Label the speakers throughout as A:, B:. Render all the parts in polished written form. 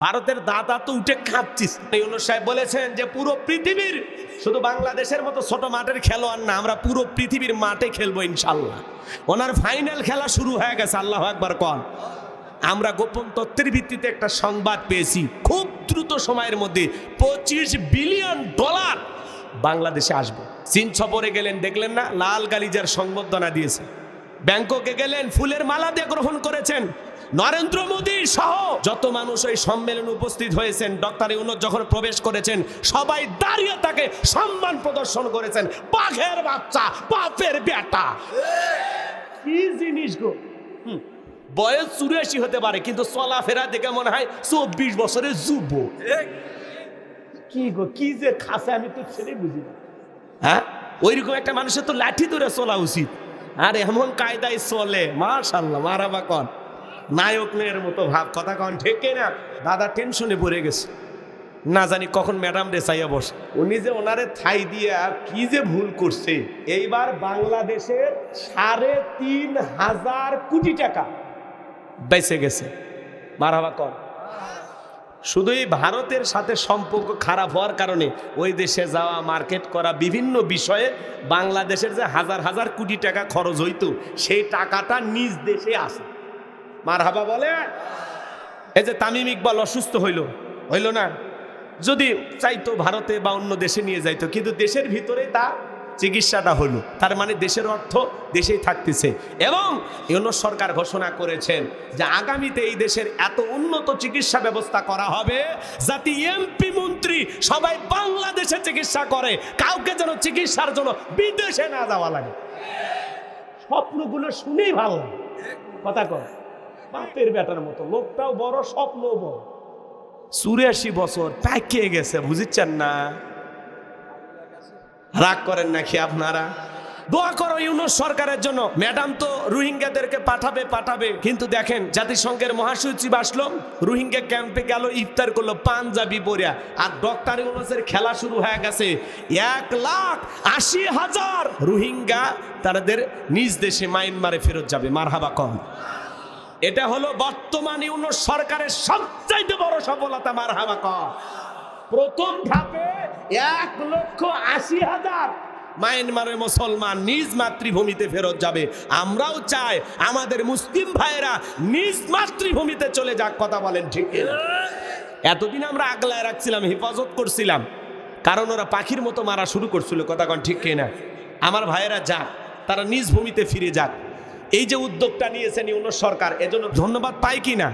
A: ভারতের দাদা তো উঠে কাঁপছিস। ইউনূস সাহেব বলেছেন যে পুরো পৃথিবীর, শুধু বাংলাদেশের মতো ছোট মাঠের খেলোয়াড় না, আমরা পুরো পৃথিবীর মাঠে খেলবো ইনশাল্লাহ। ওনার ফাইনাল খেলা শুরু হয়ে গেছে, আল্লাহু আকবার কন। আমরা গোপন তথ্যের ভিত্তিতে একটা সংবাদ পেয়েছি, খুব দ্রুত সময়ের মধ্যে $25 বিলিয়ন বাংলাদেশে আসবে। চীন সফরে গেলেন, দেখলেন না লাল গালিজার সংবর্ধনা দিয়েছে। ব্যাংককে গেলেন, ফুলের মালা দিয়ে গ্রহণ করেছেন। নরেন্দ্র মোদী সহ যত মানুষ ওই সম্মেলনে উপস্থিত হয়েছেন, ডক্টর ইউনূস যখন প্রবেশ করেছেন সবাই দাঁড়িয়ে তাকে সম্মান প্রদর্শন করেছেন। বাঘের বাচ্চা, বাপের বেটা, কি জিনিস গো। বয়স 84 হতে পারে, কিন্তু চলাফেরা দেখে মনে হয় 24 বছরের যুবক। কি গো, কি যে খাসে আমি তো ছেলে বুঝি না। হ্যাঁ, ওইরকম একটা মানুষের তো লাঠি ধরে চলা উচিত, আর এমন কায়দায় চলে, মাশাআল্লাহ, মারাবা কন, নায়কের মতো ভাব, কথা কন, ঠিক না? দাদা টেনশনে পড়ে গেছে, না জানি কখন ম্যাডাম রে চাইয়া বসে। উনি যে ওনারে থাই দিয়ে কি যে ভুল করছে। এইবার বাংলাদেশের 3.5 কোটি টাকা বেঁচে গেছে, মারাবা কন। শুধু এই ভারতের সাথে সম্পর্ক খারাপ হওয়ার কারণে ওই দেশে যাওয়া, মার্কেট করা, বিভিন্ন বিষয়ে বাংলাদেশের যে হাজার হাজার কোটি টাকা খরচ হইতো, সেই টাকাটা নিজ দেশে আসে। মারহাবা বলে। এই যে তামিম ইকবাল অসুস্থ হইল না, যদি চাইতো ভারতে বা অন্য দেশে নিয়ে যাইতো, কিন্তু দেশের ভিতরে তার চিকিৎসাটা হলো, তার মানে দেশের অর্থ দেশেই থাকতেছে। এবং ইউনূস সরকার ঘোষণা করেছেন যে আগামীতে এই দেশের এত উন্নত চিকিৎসা ব্যবস্থা করা হবে যাতে এমপি মন্ত্রী সবাই বাংলাদেশে চিকিৎসা করে, কাউকে যেন চিকিৎসার জন্য বিদেশে না যাওয়া লাগে। স্বপ্নগুলো শুনেই ভালো লাগে, কথা কয়, বাপের বেটার মতো। লোকটাও বড়, স্বপ্নও বড়। 84 বছর পাকিয়ে গেছে, বুঝিচ্ছেন না? রাগ করেন নাকি আপনারা? দোয়া করো ইউনূস সরকারের জন্য। ম্যাডাম তো রোহিঙ্গাদেরকে পাঠাবে, কিন্তু দেখেন জাতিসংঘের মহাসচিব আসলো, রোহিঙ্গা ক্যাম্পে গেল, ইফতার করলো পাঞ্জাবি পরিয়া, আর ডক্টর ইউনূসের খেলা শুরু হয়ে গেছে। 1,80,000 রোহিঙ্গা তাদের নিজ দেশে মায়ানমারে ফেরত যাবে, মারহাবা কন। এটা হলো বর্তমান ইউনূস সরকারের সবচাইতে বড় সফলতা, মারহাবা কন। প্রথম ধাপে 1,80,000 মায়ানমারের মুসলমান নিজ মাতৃভূমিতে ফেরত যাবে। আমরাও চাই আমাদের মুসলিম ভাইয়েরা নিজ মাতৃভূমিতে চলে যাক, কথা বলেন ঠিক কিনা? এতদিন আমরা আগলায় রাখছিলাম, হেফাজত করছিলাম, কারণ ওরা পাখির মতো মারা শুরু করছিল, কথা কন ঠিক কিনা? আমার ভাইয়েরা যাক, তারা নিজ ভূমিতে ফিরে যাক। এই যে উদ্যোগটা নিয়েছেন ইউনূস সরকার, এজন্য ধন্যবাদ পাই কি না?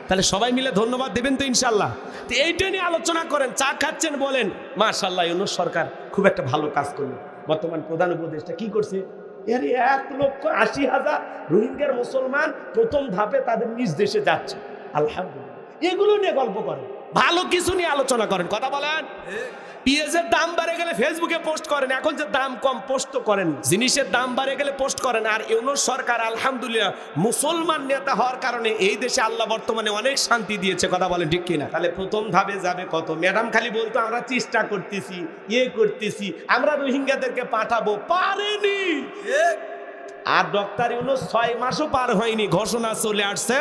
A: তাহলে সবাই মিলে ধন্যবাদ দেবেন তো ইনশাল্লাহ। তো এইটা নিয়ে আলোচনা করেন, চা খাচ্ছেন, বলেন মাশাআল্লাহ ইউনূস সরকার খুব একটা ভালো কাজ করলো। বর্তমান প্রধান উপদেষ্টা কি করছে? 1,80,000 রোহিঙ্গার মুসলমান প্রথম ধাপে তাদের নিজ দেশে যাচ্ছে, আলহামদুলিল্লাহ। এগুলো নিয়ে গল্প করেন, ভালো কিছু নিয়ে আলোচনা করেন, কথা বলেন। পেঁয়াজের দাম বেড়ে গেলে ফেসবুকে পোস্ট করেন, এখন যে দাম কম পোস্ট করেন, জিনিসের দাম বেড়ে গেলে পোস্ট করেন। আর ইউনূস সরকার আলহামদুলিল্লাহ মুসলমান নেতা হওয়ার কারণে এই দেশে আল্লাহ বর্তমানে অনেক শান্তি দিয়েছে, কথা বলেন ঠিক কিনা? তাহলে প্রথম ধাপে যাবে কত? ম্যাডাম খালি বলতো আমরা চেষ্টা করতেছি, করতেছি, আমরা রোহিঙ্গাদেরকে পাঠাবো, পারেনি। আর ডক্টর ইউনূস 6 মাসও পার হয়নি, ঘোষণা চলে আসছে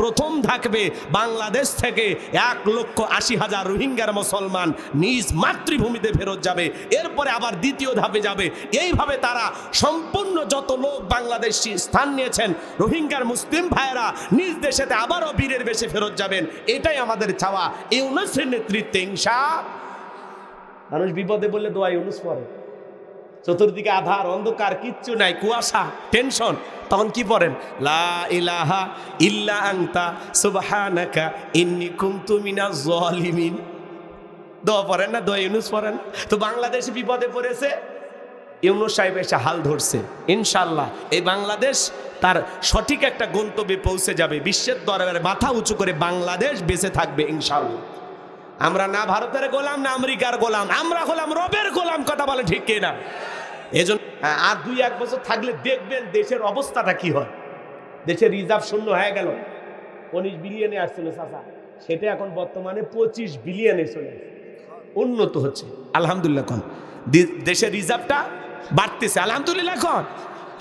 A: প্রথম ধাপে বাংলাদেশ থেকে 1,80,000 রোহিঙ্গার মুসলমান নিজ মাতৃভূমিতে ফেরত যাবে। এরপরে আবার দ্বিতীয় ধাপে যাবে। এইভাবে তারা সম্পূর্ণ যত লোক বাংলাদেশি স্থান নিয়েছেন, রোহিঙ্গার মুসলিম ভাইয়েরা নিজ দেশেতে আবারও বীরের বেশে ফেরত যাবেন। এটাই আমাদের চাওয়া ইউনূসের নেতৃত্বে। ইনশাআল্লাহ। মানুষ বিপদে বললে দোয়া ইউনূস পড়ে, চতুর্দিকে আধার, অন্ধকার, কিচ্ছু নাই, কুয়াশা, টেনশন, তখন কি পড়েন? লা ইলাহা ইল্লা আনতা সুবহানাকা ইন্নী কুনতু মিনাজ জালিমিন। দোয়া পড়েন না? দোয়া ইউনূস পড়েন। তো বাংলাদেশ বিপদে পড়েছে, ইউনূস সাহেব এসে হাল ধরছে। ইনশাআল্লাহ এই বাংলাদেশ তার সঠিক একটা গন্তব্যে পৌঁছে যাবে। বিশ্বের দরবারে মাথা উঁচু করে বাংলাদেশ বেঁচে থাকবে ইনশাআল্লাহ। আমরা না ভারতের গোলাম, না আমেরিকার গোলাম, আমরা হলাম রবের গোলাম, কথা বলে ঠিক কিনা? এজন্য আর 2-1 বছর থাকলে দেখবেন দেশের অবস্থাটা কি হয়। দেশের রিজার্ভ শূন্য হয়ে গেল, 19 বিলিয়নে আসছিল চাচা, সেটা এখন বর্তমানে 25 বিলিয়নে চলে আসছে, উন্নত হচ্ছে আলহামদুলিল্লাহ। এখন দেশের রিজার্ভটা বাড়তেছে আলহামদুলিল্লাহ। এখন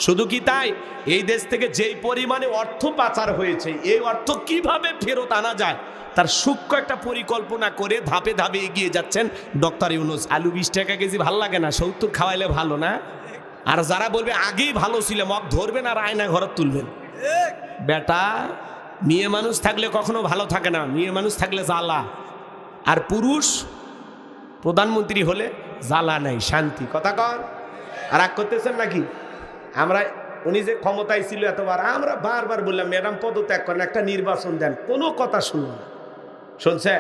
A: শুধু কি তাই, এই দেশ থেকে যেই পরিমাণে অর্থ পাচার হয়েছে, এই অর্থ কিভাবে ফেরত আনা যায় তার সূক্ষ্ম একটা পরিকল্পনা করে ধাপে ধাপে এগিয়ে যাচ্ছেন ডক্টর ইউনূস। আলু 20 টাকা কেজি ভাল লাগে না, 70 খাওয়াইলে ভালো না? আর যারা বলবে আগেই ভালো ছিল, মগ ধরবেন আর আয়না ঘরে তুলবেন। বেটা, মেয়ে মানুষ থাকলে কখনো ভালো থাকে না, মেয়ে মানুষ থাকলে জ্বালা। আর পুরুষ প্রধানমন্ত্রী হলে জ্বালা নাই, শান্তি। কথা কন, আর রাগ করতেছেন নাকি? আমরা, উনি যে ক্ষমতায় ছিল এতবার, আমরা বারবার বললাম ম্যাডাম পদত্যাগ করেন, একটা নির্বাচন দেন, কোনো কথা শুনল না। শুনছে,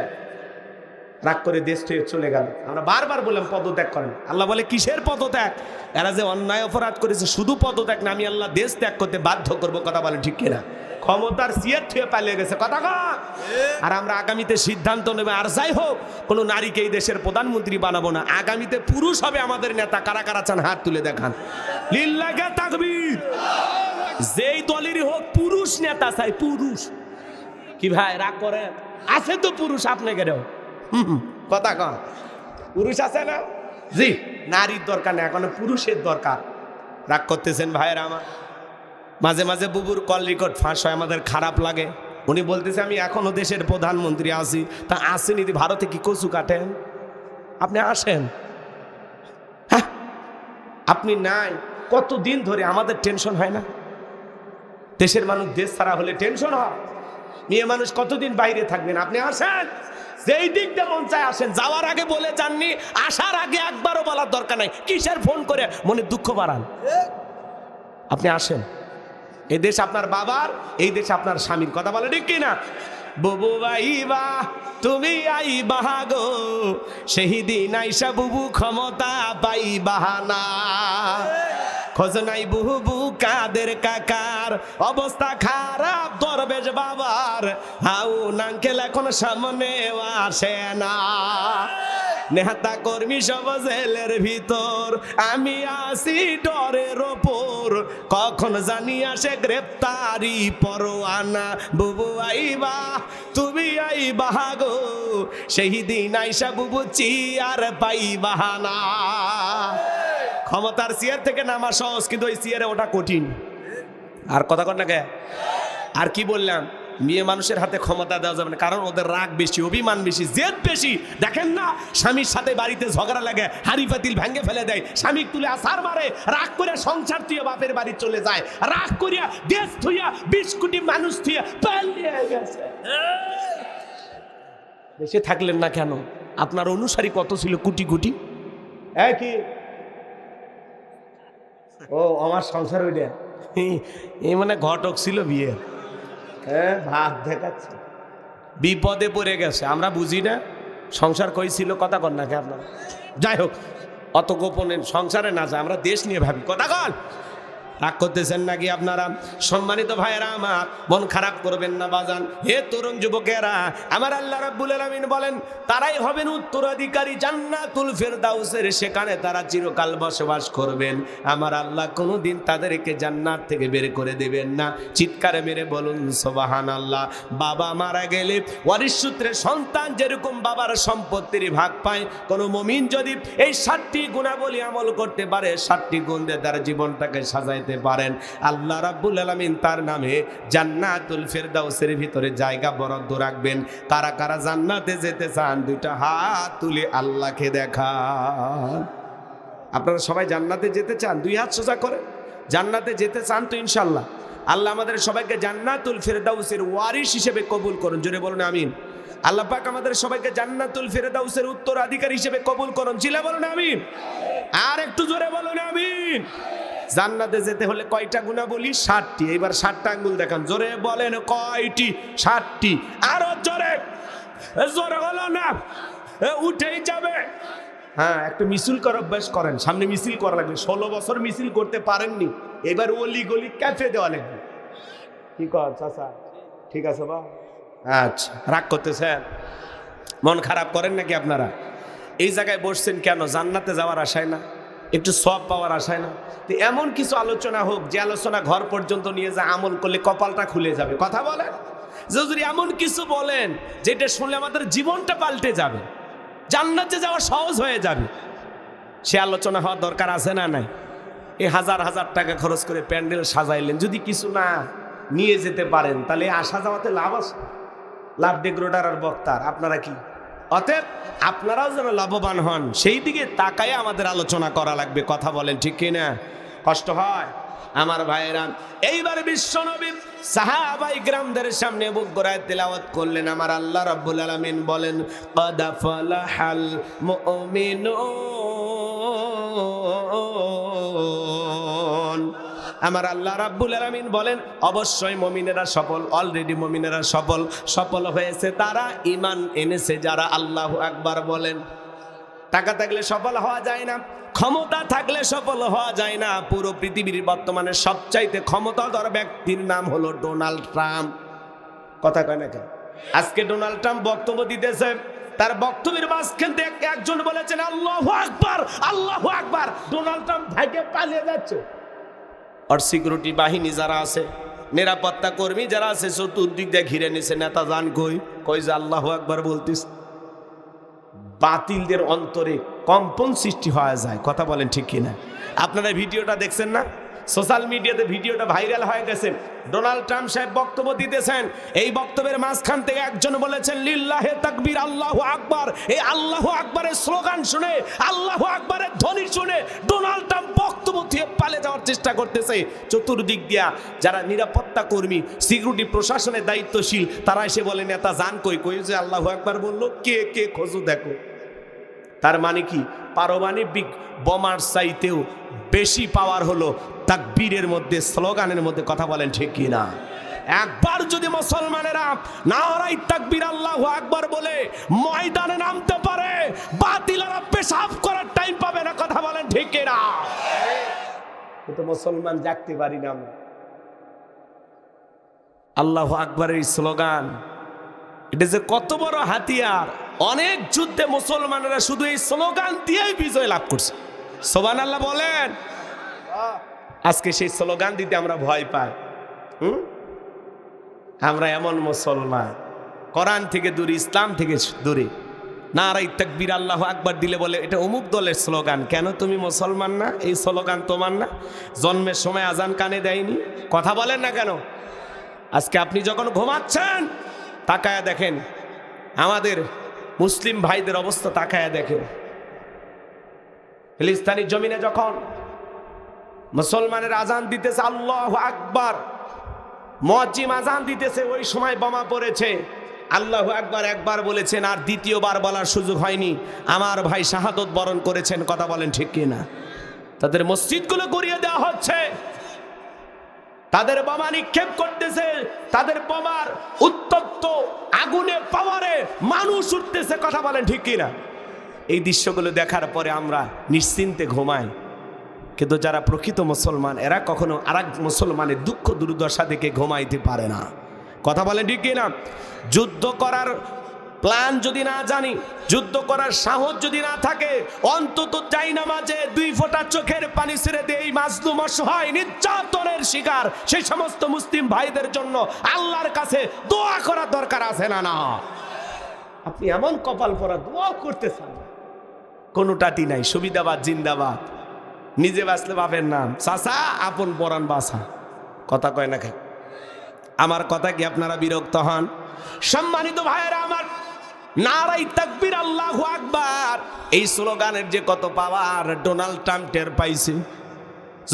A: রাগ করে দেশ থেকে চলে গেল। আমরা বারবার বললাম পদত্যাগ করেন। আল্লাহ বলে কিসের পদত্যাগ? এরা যে অন্যায় অপরাধ করেছে, শুধু পদত্যাগ না, আমি আল্লাহ দেশ ত্যাগ করতে বাধ্য করবো। কথা বলে ঠিক কিনা? ক্ষমতার চেয়ার থেকে পালিয়ে গেছে। কথা কন। আর আমরা আগামীতে সিদ্ধান্ত নেবে, আর যাই হোক কোনো নারীকে এই দেশের প্রধানমন্ত্রী বানাবো না, আগামীতে পুরুষ হবে আমাদের নেতা। কারা কারা চান হাত তুলে দেখান। লিল্লাহি তাকবীর। যেই দলেরই হোক পুরুষ নেতা চাই, পুরুষ। কি ভাই রাগ করেন? আছে তো পুরুষ আপনাকে রেও। কথা কন, পুরুষ আছে না? জি, নারীর দরকার না, এখন পুরুষের দরকার। রাগ করতেছেন ভাইয়েরা আমার? মাঝে মাঝে বুবুর কল রেকর্ড ফাঁস হয়, আমাদের খারাপ লাগে। উনি বলতেছে আমি এখনো দেশের প্রধানমন্ত্রী আছি। তা আসেনি, ভারতে কি কচু কাটেন? আপনি আসেন। হ্যাঁ, আপনি নাই কতদিন ধরে, আমাদের টেনশন হয় না? দেশের মানুষ দেশ ছাড়া হলে টেনশন হয়। মেয়ে মানুষ কতদিন বাইরে থাকবেন? আপনি আসেন, যেই দিকটা মন চায় আসেন। যাওয়ার আগে বলে যাননি, আসার আগে একবারও বলার দরকার নাই। কিসের ফোন করে মনে দুঃখ বাড়ান? আপনি আসেন। এই দেশ আপনার বাবার, এই দেশ আপনার স্বামীর। কথা বলে ঠিক কিনা? বুবু আইবা, তুমি আইবা গো, সেই দিন আইসা বুবু ক্ষমতা পাইবা না। খোঁজ নাই বুবু কাদের কাকার, অবস্থা খারাপ দরবেশ বাবার, হাউ নাঙ্কেল এখন সামনে আসে না। নেতা কর্মী সব জেলের ভিতর, আমি আসি ডরের ওপর, কখন জানি আসে গ্রেপ্তারি পরোয়ানা। বুবু আইবা, তুমি আইবা গো, সেই দিন আইসা বুবু চিয়ার পাইবা না। ক্ষমতার চেয়ার থেকে নামা সহজ, কিন্তু ওই চেয়ারে ওটা কঠিন। আর কথা কর না কে? আর কি বললাম, মেয়ে মানুষের হাতে ক্ষমতা দেওয়া যাবে না, কারণ ওদের রাগ বেশি, অভিমান বেশি, জেদ বেশি। দেখেন না, স্বামীর সাথে বাড়িতে ঝগড়া লাগে, হাড়ি পাতিল ভেঙে ফেলে দেয়, স্বামী তুলে আসার মারে, রাগ করে সংসার থুয়ে বাপের বাড়ি চলে যায়, রাগ করিয়া দেশ থুইয়া 20 কোটি মানুষ থুইয়া পালিয়ে গেছে। দেশে থাকলেন না কেন? আপনার অনুসারী কত ছিল? কোটি কোটি। কি ও আমার সংসার ওইটা, এই মানে ঘটক ছিল বিয়ে। হ্যাঁ, ভাত দেখাচ্ছে, বিপদে পড়ে গেছে। আমরা বুঝি না সংসার কই ছিল। কথা কন নাকি আপনার? যাই হোক, অত গোপনে সংসারে না যায়, আমরা দেশ নিয়ে ভাবি। কথা কন, রাগ করতেছেন নাকি আপনারা? সম্মানিত ভাইয়েরা আমার, মন খারাপ করবেন না বাজান। হে তরুণ যুবকেরা, আমার আল্লাহ রাব্বুল আলামিন বলেন তারাই হবেন উত্তরাধিকারী জান্নাতুল ফেরদাউসের, সেখানে তারা চিরকাল বসবাস করবেন। আমার আল্লাহ কোনোদিন তাদেরকে জান্নাত থেকে বের করে দেবেন না। চিৎকারে মেরে বলুন সুবহানাল্লাহ। বাবা মারা গেলে ওয়ারিশ সূত্রে সন্তান যেরকম বাবার সম্পত্তির ভাগ পায়, কোনো মুমিন যদি এই 7টি গুণাবলী আমল করতে পারে, 7টি গুণ দিয়ে তার জীবনটাকে সাজাইতে পারেন, আল্লাহ রাব্বুল আলামিন তার নামে জান্নাতুল ফেরদাউসের ভিতরে জায়গা বরাদ্দ রাখবেন। কারা কারা জান্নাতে যেতে চান, 2টা হাত তুলে আল্লাহকে দেখান। আপনারা সবাই জান্নাতে যেতে চান? 2 হাত সোজা করে। জান্নাতে যেতে চান তো ইনশাআল্লাহ? আল্লাহ আমাদের সবাইকে জান্নাতুল ফেরদাউসের ওয়ারিশ হিসেবে কবুল করুন। জোরে বলুন আমিন। আল্লাহ পাক আমাদের সবাইকে জান্নাতুল ফেরদাউসের উত্তরাধিকারী হিসেবে কবুল করুন। জিলা বলুন আমিন। আর একটু জোরে বলুন আমিন। জান্নাতে যেতে হলে কয়টা গুণাবলী? 7টি। এইবার 7টা আঙ্গুল দেখান, জোরে বলেন কয়টি? 7টি। আরো জোরে, জোরে হলো না, উঠেই যাবে। হ্যাঁ, একটা মিছিল করার অভ্যাস করেন, সামনে মিছিল করা লাগবে। 16 বছর মিছিল করতে পারেননি, এবার অলি গলি ক্যাফে দেওয়া লাগবে। কি কর চাচা? ঠিক আছে বা? আচ্ছা, রাগ করতেছেন? মন খারাপ করেন নাকি আপনারা? এই জায়গায় বসছেন কেন? জান্নাতে যাওয়ার আশায় না? একটু সওয়াব পাওয়ার আশায় না? তো এমন কিছু আলোচনা হোক যে আলোচনা ঘর পর্যন্ত নিয়ে যা আমল করলে কপালটা খুলে যাবে। কথা বলেন। যদি এমন কিছু বলেন যেটা শুনলে আমাদের জীবনটা পাল্টে যাবে, জান্নাতে যাওয়া সহজ হয়ে যাবে, সে আলোচনা হওয়ার দরকার আছে না নাই? এই হাজার হাজার টাকা খরচ করে প্যান্ডেল সাজাইলেন, যদি কিছু না নিয়ে যেতে পারেন তাহলে আসা যাওয়াতে লাভ আছে? লাভ ডেকোরেটর আর বক্তার, আপনারা কি? অতএব আপনারাও যেন লাভবান হন সেই দিকে তাকায় আমাদের আলোচনা করা লাগবে। কথা বলেন ঠিক কিনা? কষ্ট হয় আমার ভাইয়েরা। এইবার বিশ্বনবী সাহাবাই গ্রামদের সামনে বুক গড়ায় তেলাওয়াত করলেন। আমার আল্লাহ রাব্বুল আলামিন বলেন, ক্বাদ ফালাহাল মুমিনুন। আমার আল্লাহ রাব্বুল আলামিন বলেন, অবশ্যই মুমিনেরা সফল, অলরেডি মুমিনেরা সফল হয়েছে তারা ঈমান এনেছে যারা। আল্লাহু আকবার বলেন। টাকা থাকলে সফল হওয়া যায় না, ক্ষমতা থাকলে সফল হওয়া যায় না। পুরো পৃথিবীর বর্তমানে সবচাইতে ক্ষমতাধর ব্যক্তির নাম হলো ডোনাল্ড ট্রাম্প। কথা কয় না কেন? আজকে ডোনাল্ড ট্রাম্প বক্তব্য দিতেছে, তার বক্তব্যের মাঝখান থেকে একজন বলেছেন আল্লাহু আকবার, আল্লাহু আকবার। ডোনাল্ড ট্রাম্প ভাইকে পালিয়ে যাচ্ছে। আর সিকিউরিটি বাহিনী যারা আছে, নিরাপত্তা কর্মী যারা আছে, চতুর্দিক দিয়ে ঘিরে নিছে। নেতা যান কই যে আল্লাহু আকবার বলতিস। বাতিলদের অন্তরে কম্পন সৃষ্টি হয়ে যায়। কথা বলেন ঠিক কিনা? আপনারা ভিডিওটা দেখছেন না? সোশ্যাল মিডিয়াতে ভিডিওটা ভাইরাল হয়ে গেছে। ডোনাল্ড ট্রাম্প সাহেব বক্তব্য দিতেছেন, এই বক্তব্যের মাঝখান থেকে একজন বলেছেন লিল্লাহে তাকবীর, আল্লাহু আকবার। এই আল্লাহু আকবারের স্লোগান শুনে, আল্লাহু আকবারের ধ্বনি শুনে ডোনাল্ড ট্রাম্প বক্তব্য দিয়ে পালিয়ে যাওয়ার চেষ্টা করতেছে। চতুর্দিক দিয়া যারা নিরাপত্তা কর্মী, সিকিউরিটি প্রশাসনের দায়িত্বশীল, তারা এসে বলে নেতা যান কই যে আল্লাহু আকবার বললো, কে খোঁজো দেখো। তার মানে কি? পারমাণবিক বোমার চাইতেও বেশি পাওয়ার হলো তাকবীরের মধ্যে, স্লোগানের মধ্যে। কথা বলেন ঠিক কি না? একবার যদি মুসলমানেরা নারায়ে তাকবীর আল্লাহু আকবার বলে ময়দানে নামতে পারে, বাতিলেরা পেশাব করার টাইম পাবে না। কথা বলেন ঠিক কি না? কিন্তু মুসলমান জাগতে পারি না আমরা। আল্লাহু আকবারের স্লোগান, এটা যে কত বড় হাতিয়ার। অনেক যুদ্ধে মুসলমানেরা শুধু এই স্লোগান দিয়েই বিজয় লাভ করছে। সুবহানাল্লাহ বলেন। আজকে সেই স্লোগান দিতে আমরা ভয় পাই। আমরা এমন মুসলমান, কোরআন থেকে দূরে, ইসলাম থেকে দূরে। নারায়ে তাকবীর আল্লাহু আকবার দিলে বলে এটা অমুক দলের স্লোগান। কেন তুমি মুসলমান না? এই স্লোগান তোমার না? জন্মের সময় আজান কানে দেয়নি? কথা বলেন না কেন? আজকে আপনি যখন ঘুমাচ্ছেন তাকায়া দেখেন, আমাদের মুসলিম ভাইদের অবস্থা তাকায়া দেখেন। ফিলিস্তিনি জমিনে যখন মুসলমানের আজান দিতেছে আল্লাহু আকবার, মুয়াজ্জিন আজান দিতেছে, ওই সময় বোমা পড়েছে। আল্লাহু আকবার একবার বলেছেন, আর দ্বিতীয়বার বলার সুযোগ হয়নি। আমার ভাই শাহাদত বরণ করেছেন। কথা বলেন ঠিক কিনা? তাদের মসজিদগুলো গড়িয়ে দেওয়া হচ্ছে, তাদের বোমা নিক্ষেপ করতেছে, তাদের বোমার উত্তপ্ত আগুনে পাওয়ারে মানুষ উঠতেছে। কথা বলেন ঠিক কিনা? এই দৃশ্যগুলো দেখার পরে আমরা নিশ্চিন্তে ঘুমাই। কিন্তু যারা প্রকৃত মুসলমান, এরা কখনো আরেক মুসলমানের দুঃখ দুর্দশা দেখে ঘুমাইতে পারে না। কথা বলেন ঠিক কিনা? যুদ্ধ করার প্ল্যান যদি না জানি, যুদ্ধ করার সাহস যদি না থাকে, অন্তত চাই না মাঝে 2 ফোঁটা চোখের পানি ছেড়ে দিয়ে এই মাজলুম, অসহায়, নির্যাতনের শিকার সেই সমস্ত মুসলিম ভাইদের জন্য আল্লাহর কাছে দোয়া করার দরকার আছে না? না, আপনি এমন কপাল পরা দোয়া করতেছেন, কোনোটাটি নাই। সুবিধাবাদ জিন্দাবাদ, নিজে বাঁচলে বাপের নাম, চাচা আপন পরাণ বাসা। কথা কয় না খাই? আমার কথা কি আপনারা বিরক্ত হন? সম্মানিত ভাইয়েরা আমার, নারায়ে তাকবীর আল্লাহু আকবার এই স্লোগানের যে কত পাওয়ার ডোনাল্ড ট্রাম্প টের পাইছে।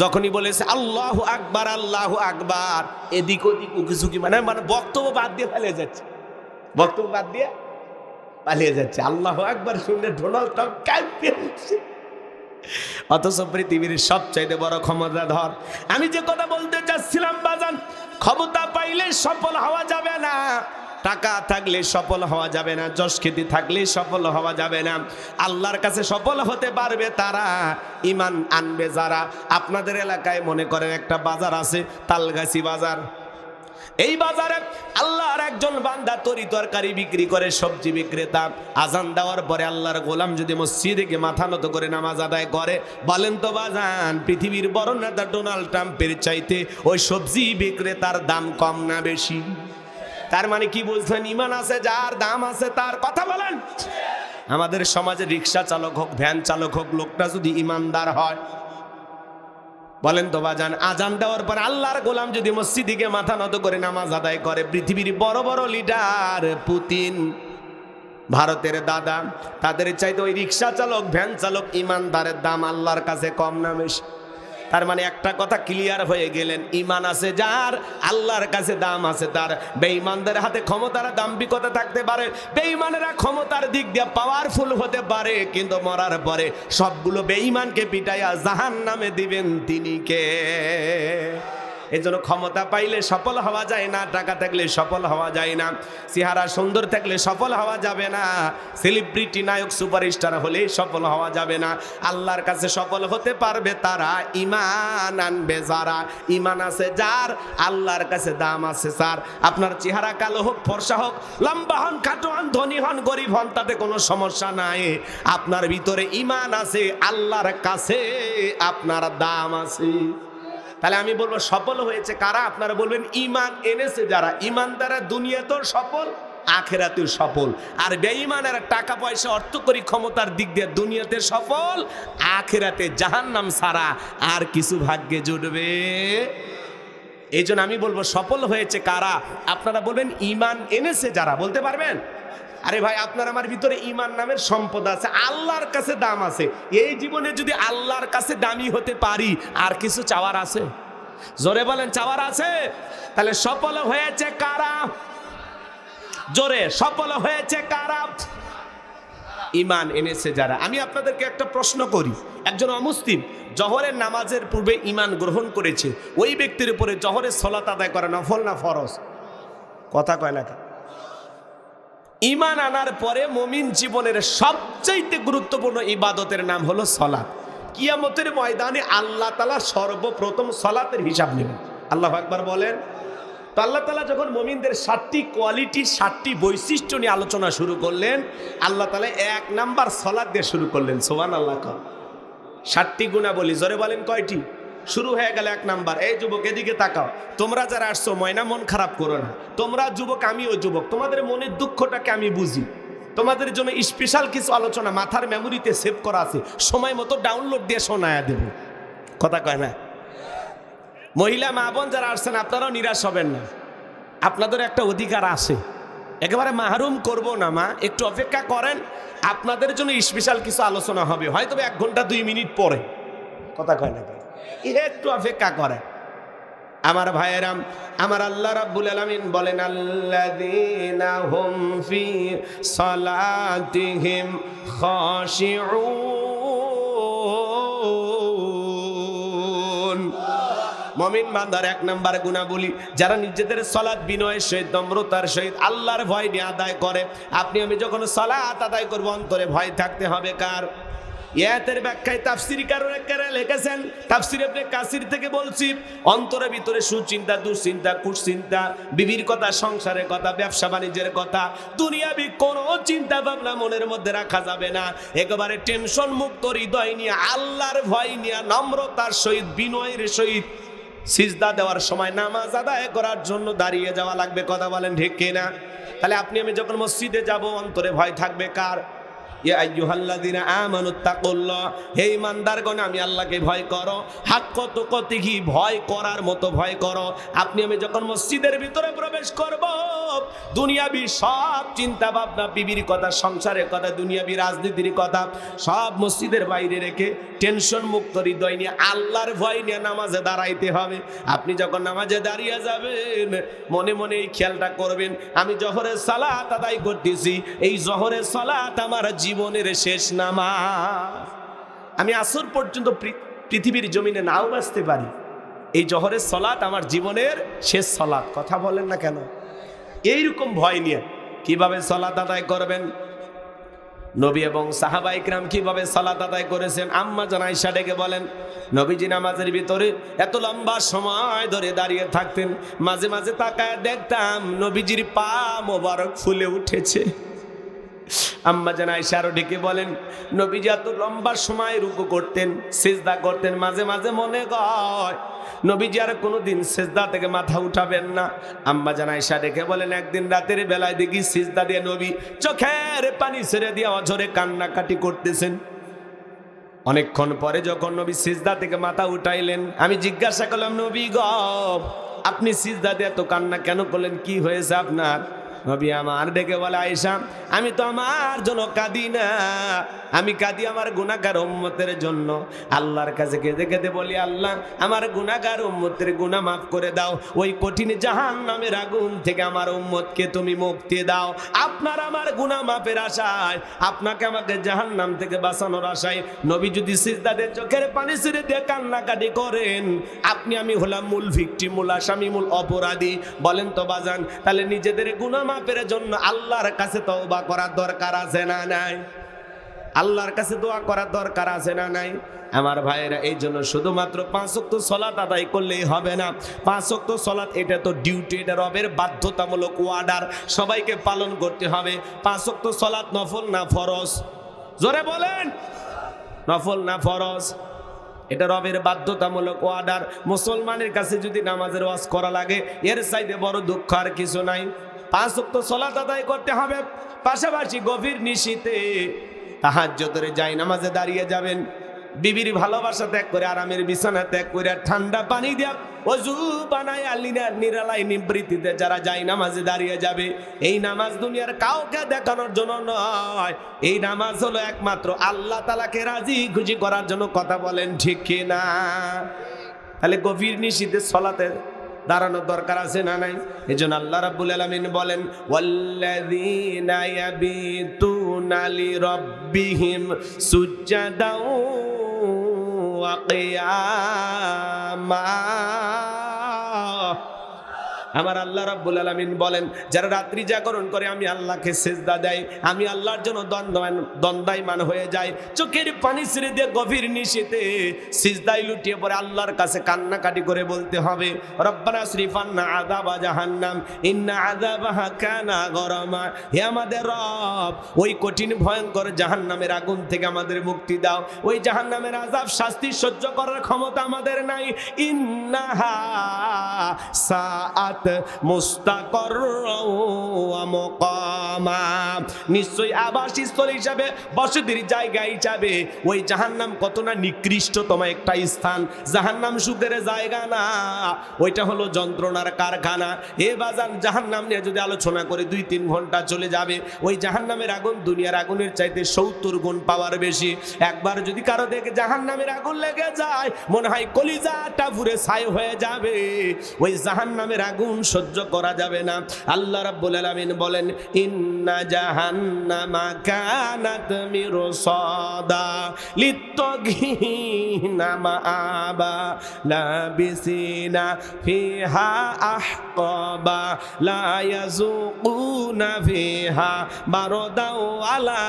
A: যখনই বলেছে আল্লাহু আকবার, আল্লাহু আকবার, এদিক ওদিক উকিঝুঁকি, মানে বক্তব্য বাদ দিয়ে পালিয়ে যাচ্ছে, বক্তব্য বাদ দিয়ে পালিয়ে যাচ্ছে। আল্লাহু আকবার শুনলে ডোনাল্ড ট্রাম্প কাঁপে উঠছে। অথচ পৃথিবীর সবচাইতে বড় ক্ষমতাধর। আমি যে কথা বলতে চাচ্ছিলাম বাজান, ক্ষমতা পাইলে সফল হওয়া যাবে না, টাকা থাকলে সফল হওয়া যাবে না, যশ খ্যাতি থাকলে সফল হওয়া যাবে না। আল্লাহর কাছে সফল হতে পারবে তারা, ঈমান আনবে যারা। আপনাদের এলাকায় মনে করেন একটা বাজার আছে, তালগাছি বাজার। এই বাজারে আল্লাহর একজন বান্দা তরি তরকারি বিক্রি করে, সবজি বিক্রেতা। আজান দেওয়ার পরে আল্লাহর গোলাম যদি মসজিদে গিয়ে মাথা নত করে নামাজ আদায় করে, বলেন তো বাজান, পৃথিবীর বড় নেতা ডোনাল্ড ট্রাম্পের চাইতে ওই সবজি বিক্রেতার দাম কম না বেশি? তার মানে কি বলছেন? ঈমান আছে যার, দাম আছে তার। কথা বলেন। আমাদের সমাজে রিক্সা চালক হোক, ভ্যান চালক হোক, লোকটা যদি ঈমানদার হয়, বলেন তো বাজান, আজান দেওয়ার পর আল্লাহর গোলাম যদি মসজিদে মাথা নত করে নামাজ আদায় করে, পৃথিবীর বড় বড় লিডার, পুতিন, ভারতের দাদা, তাদের চাইতে ওই রিক্সা চালক, ভ্যান চালক, ইমানদারের দাম আল্লাহর কাছে কম না বেশি? তার মানে একটা কথা ক্লিয়ার হয়ে গেলেন, ইমান আছে যার, আল্লাহর কাছে দাম আছে তার। বেঈমানদের হাতে ক্ষমতার দাম্ভিকতা থাকতে পারে, বেঈমানেরা ক্ষমতার দিক দিয়ে পাওয়ারফুল হতে পারে, কিন্তু মরার পরে সবগুলো বেঈমানকে পিটাইয়া জাহান্নামে দিবেন তিনি কে? এই জন্য ক্ষমতা পাইলে সফল হওয়া যায় না, টাকা থাকলে সফল হওয়া যায় না, চেহারা সুন্দর থাকলে সফল হওয়া যাবে না, সেলিব্রিটি, নায়ক, সুপারস্টার হলে সফল হওয়া যাবে না। আল্লাহর কাছে সফল হতে পারবে তারা ইমান আনবে যারা। ইমান আছে যার, আল্লাহর কাছে দাম আছে স্যার। আপনার চেহারা কালো হোক, ফর্সা হোক, লম্বা হন, খাটো হন, ধনী হন, গরিব হন, তাতে কোনো সমস্যা নাই। আপনার ভিতরে ইমান আছে, আল্লাহর কাছে আপনার দাম আছে। তাহলে আমি বলবো সফল হয়েছে কারা? আপনারা বলবেন ইমান এনেছে যারা। ইমান দ্বারা দুনিয়াতেও সফল, আখেরাতেও সফল। আর বেঈমানেরা টাকা পয়সা, অর্থকরী ক্ষমতার দিক দিয়ে দুনিয়াতে সফল, আখেরাতে জাহান্নাম ছাড়া আর কিছু ভাগ্যে জুটবে। এই জন্য আমি বলবো সফল হয়েছে কারা? আপনারা বলবেন ইমান এনেছে যারা। বলতে পারবেন? আরে ভাই, আপনার আমার ভিতরে ইমান নামের সম্পদ আছে, আল্লাহর কাছে দাম আছে। এই জীবনে যদি আল্লাহর কাছে দামি হতে পারি, আর কিছু চাওয়ার আছে? জোরে বলেন, চাওয়ার আছে? তাহলে সফল হয়েছে কারা? জোরে, সফল হয়েছে কারা? ইমান এনেছে যারা। আমি আপনাদেরকে একটা প্রশ্ন করি, একজন অমুসলিম জহরের নামাজের পূর্বে ইমান গ্রহণ করেছে, ওই ব্যক্তির উপরে জহরের সালাত আদায় করা নফল না ফরজ? কথা কয় না? ইমান আনার পরে মুমিন জীবনের সবচেয়ে গুরুত্বপূর্ণ ইবাদতের নাম হলো সালাত। কিয়ামতের ময়দানে আল্লাহ তাআলা সর্বপ্রথম সালাতের হিসাব নেবেন। আল্লাহু আকবার বলেন। তো আল্লাহ তাআলা যখন মুমিনদের 7টি কোয়ালিটি, 7টি বৈশিষ্ট্য নিয়ে আলোচনা শুরু করলেন, আল্লাহ তাআলা 1 নাম্বার সালাত দিয়ে শুরু করলেন। সুবহানাল্লাহ। 7টি গুণাবলী, জোরে বলেন কয়টি? শুরু হয়ে গেল 1 নাম্বার। এই যুবক, এদিকে তাকাও। তোমরা যারা আসছো, ময়না মন খারাপ করো না। তোমরা যুবক, আমিও যুবক, তোমাদের মনের দুঃখটাকে আমি বুঝি। তোমাদের জন্য স্পেশাল কিছু আলোচনা মাথার মেমোরিতে সেভ করা আছে, সময় মতো ডাউনলোড দিয়ে শোনায়া দেব। কথা কয় না? মহিলা মা বোন যারা আসছেন, আপনারাও নিরাশ হবেন না, আপনাদের একটা অধিকার আছে। একেবারে মাহরুম করব না মা, একটু অপেক্ষা করেন, আপনাদের জন্য স্পেশাল কিছু আলোচনা হবে, হয়তো 1 ঘন্টা 2 মিনিট পরে। কথা কয় না? একটু অপেক্ষা করে আমার ভাইয়েরাম। আমার আল্লাহ রাব্বুল আলামিন বলেন, আল্লাযীনা হুম ফি সালাতিহিম খাশিউন। মুমিন বান্দার 1 নাম্বার গুণাবলী, যারা নিজেদের সালাত বিনয়ের সহিত, নম্রতার সহিত, আল্লাহর ভয় নিয়ে আদায় করে। আপনি আমি যখন সালাত আদায় করব, অন্তরে ভয় থাকতে হবে কার? ইয়াতের ব্যাখ্যায় তাফসীরকাররা লিখেছেন, তাফসীর ইবনে কাসির থেকে বলছি, অন্তরের ভিতরে সুচিন্তা, দুশ্চিন্তা, কুচিন্তা, বিবির কথা, সংসারের কথা, ব্যবসা বাণিজ্যের কথা, দুনিয়াবি কোনো চিন্তা ভাবনা মনের মধ্যে রাখা যাবে না। একেবারে টেনশন মুক্ত হৃদয় নিয়ে, আল্লাহর ভয় নিয়ে, নম্রতার সহিত, বিনয়ের সহিত সিজদা দেওয়ার সময় নামাজ আদায় করার জন্য দাঁড়িয়ে যাওয়া লাগবে। কথা বলেন ঠিক কিনা? তাহলে আপনি আমি যখন মসজিদে যাব, অন্তরে ভয় থাকবে কার? ইয়া আইয়ুহাল্লাযীনা আমানুত্তাকুল্লাহ, হে ঈমানদারগণ, আমি আল্লাহকে ভয় করো। হাক্কা তুকাতিহি, ভয় করার মতো ভয় করো। আপনি আমি যখন মসজিদের ভিতরে প্রবেশ করব, দুনিয়াবি সব চিন্তা ভাবনা, বিবির কথা, সংসারের কথা, দুনিয়াবি রাজনীতির কথা সব মসজিদের বাইরে রেখে টেনশন মুক্ত হৃদয় নিয়ে, আল্লাহর ভয় নিয়ে নামাজে দাঁড়াইতে হবে। আপনি যখন নামাজে দাঁড়িয়ে যাবেন, মনে মনে এই খেয়ালটা করবেন, আমি জোহরের সালাত আদায় করতেছি, এই জোহরের সালাত আমার জীবনের শেষ নামাজ। আমি আসর পর্যন্ত পৃথিবীর জমিনে নাও বাঁচতে পারি, এই জোহরের সালাত আমার জীবনের শেষ সালাত। কথা বলেন না কেন? এইরকম ভয় নিয়ে কিভাবে সালাত আদায় করবেন, নবী এবং সাহাবা ইকরাম কিভাবে সালাত আদায় করেছেন। আম্মা জান আয়েশা ডেকে বলেন, নবীজি নামাজের ভিতরে এত লম্বা সময় ধরে দাঁড়িয়ে থাকতেন, মাঝে মাঝে তাকায় দেখতাম নবীজির পা মোবারক ফুলে উঠেছে। আম্মা জান আয়েশা আরো ডেকে বলেন, নবীজি এত লম্বা সময় রুকু করতেন, সিজদা করতেন, মাঝে মাঝে মনে হয় নবীজি আর কোনোদিন সিজদা থেকে মাথা উঠাবেন না। আম্মা জান আয়েশা ডেকে বলেন, একদিন রাতের বেলায় দেখি সিজদা দিয়ে নবী চোখের পানি ছেড়ে দিয়ে অঝরে কান্নাকাটি করতেছেন। অনেকক্ষণ পরে যখন নবী সিজদা থেকে মাথা উঠাইলেন, আমি জিজ্ঞাসা করলাম, নবী গ, আপনি সিজদাতে এত কান্না কেন করলেন, কি হয়েছে আপনার? নবী আমার ডেকে বলে, আয়েশা, আমি তো আমার জন্য কাঁদি না, আমি কাঁদি আমার গুনাহগার উম্মতের জন্য। আল্লাহর কাছে কেঁদে কেঁদে বলি, আল্লাহ আমার গুনাহগার উম্মতের গুনাহ মাফ করে দাও, ওই কঠিন জাহান্নামের আগুন থেকে আমার উম্মতকে তুমি মুক্তি দাও। আপনার আমার গুনাহ মাফের আশায়, আপনাকে আমাকে জাহান্নাম থেকে বাঁচানোর আশায় নবী যদি সিজদাতে চোখের পানি ছেড়ে দিয়ে কান্নাকাটি করেন, আপনি আমি হলাম মূল ভিকটিম, মূল আসামি, মূল অপরাধী। বলেন তো বাজান, তাহলে নিজেদের গুনাহ মাফের জন্য আল্লাহর কাছে তওবা করার দরকার আছে না নাই? আল্লাহর কাছে দোয়া করার দরকার আছে না নাই? আমার ভাইয়েরা, এই জন্য শুধুমাত্র 5 ওয়াক্ত সালাত আদায় করলেই হবে না। 5 ওয়াক্ত সালাত এটা তো ডিউটি, এটা রবের বাধ্যতামূলক ওয়ার্ডার, সবাইকে পালন করতে হবে। 5 ওয়াক্ত সালাত নফল না ফরজ? জোরে বলেন, নফল না ফরজ? এটা রবের বাধ্যতামূলক অর্ডার। মুসলমানের কাছে যদি নামাজের ওয়াজ করা লাগে, এর চাইতে বড় দুঃখ আর কিছু নাই। 5 ওয়াক্ত সালাত আদায় করতে হবে, পাশাপাশি গভীর নিশীথে তাহাজ্জুদের যাই নামাজে দাঁড়িয়ে যাবেন। বিবির ভালোবাসা ত্যাগ করে, আরামের বিছানা ত্যাগ করে, ঠান্ডা পানি দিয়া ওযু বানায় আলিনা নিরালাই নিবৃত্তিতে যারা যাই নামাজে দাঁড়িয়ে যাবে, এই নামাজ দুনিয়ার কাউকে দেখানোর জন্য নয়, এই নামাজ হলো একমাত্র আল্লাহ তাআলাকে রাজি খুশি করার জন্য। কথা বলেন ঠিক কি না? তাহলে গভীর নিশীথে সালাতের দাঁড়ানোর দরকার আছে না নাই? এজন্য আল্লাহ রাব্বুল আলামিন বলেন, ওয়াল্লাযীনা ইয়াবিতুনা লিরাব্বিহিম সুজদাও ওয়া কিয়ামা। আমার আল্লাহ রাব্বুল আলামিন বলেন, যারা রাত্রি জাগরণ করে আমি আল্লাহকে সিজদা দেয়, আমি আল্লাহর জন্য দণ্ডায়মান হয়ে যায়, চোখের পানি ছেড়ে দিয়ে গভীর নিশীথে সিজদায় লুটিয়ে পড়ে আল্লাহর কাছে কান্নাকাটি করে বলতে হবে, রব্বানা সরিফান্না আযাবা জাহান্নাম ইন্না আযাবাহা কানা গরামা। হে আমাদের রব, ওই কঠিন ভয়ঙ্কর জাহান্নামের আগুন থেকে আমাদের মুক্তি দাও, ওই জাহান্নামের আযাব শাস্তি সহ্য করার ক্ষমতা আমাদের নাই। ইন্নাহা সাআত মুস্তাকর ওয়া মুকামা। নিশ্চয়ই আবাসস্থল হিসাবে, বসতির জায়গা হিসাবে ওই জাহান্নাম কত না নিকৃষ্টতম একটা স্থান। জাহান্নাম সুখের জায়গা না, ওইটা হলো যন্ত্রণার কারখানা। এ বাজান, জাহান্নাম নিয়ে যদি আলোচনা করে 2-3 ঘন্টা চলে যাবে। ওই জাহান্নামের আগুন দুনিয়ার আগুনের চাইতে 70 গুণ পাওয়ার বেশি। একবার যদি কারো দেখে জাহান্নামের আগুন লেগে যায়, মনে হয় কলিজাটা পুড়ে ছাই হয়ে যাবে। ওই জাহান্নামের আগুন সহ্য করা যাবে না। আল্লাহ রাব্বুল আলামিন বলেন, ইন্না জাহান্নামা কানাত মিরসাদা লিত্তাগিনা মাআবা লাবিসিনা ফিহা আহকাবা লা ইয়াযুকুনা ফিহা বারদাও ওয়ালা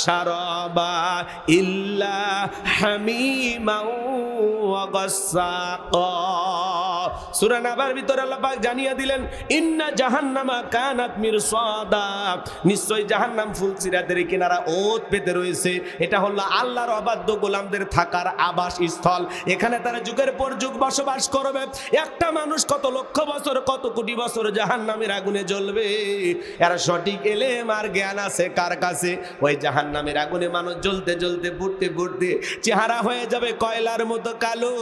A: শারাবা ইল্লা হামিমাও ওয়া গাসসাকা। সূরা নাবার ভিতরে আল্লাহ পাক জানিয়ে দিলেন, ইন্না জাহান্নামা কানাত মিরসাদা, নিশ্চয় জাহান্নাম ফুলসিরাতের কিনারা ওত পেতে রয়েছে। এটা হলো আল্লাহর অবাধ্য গোলামদের থাকার আবাসস্থল। এখানে তারা যুগের পর যুগ বসবাস করবে। একটা মানুষ কত লক্ষ বছর, কত কোটি বছর জাহান্নামের আগুনে জ্বলবে, এর সঠিক এলেম আর জ্ঞান আছে কার কাছে? ওই জাহান্নামের আগুনে মানুষ জ্বলতে জ্বলতে ফুটতে ফুটতে চেহারা হয়ে যাবে কয়লার মতো কালো।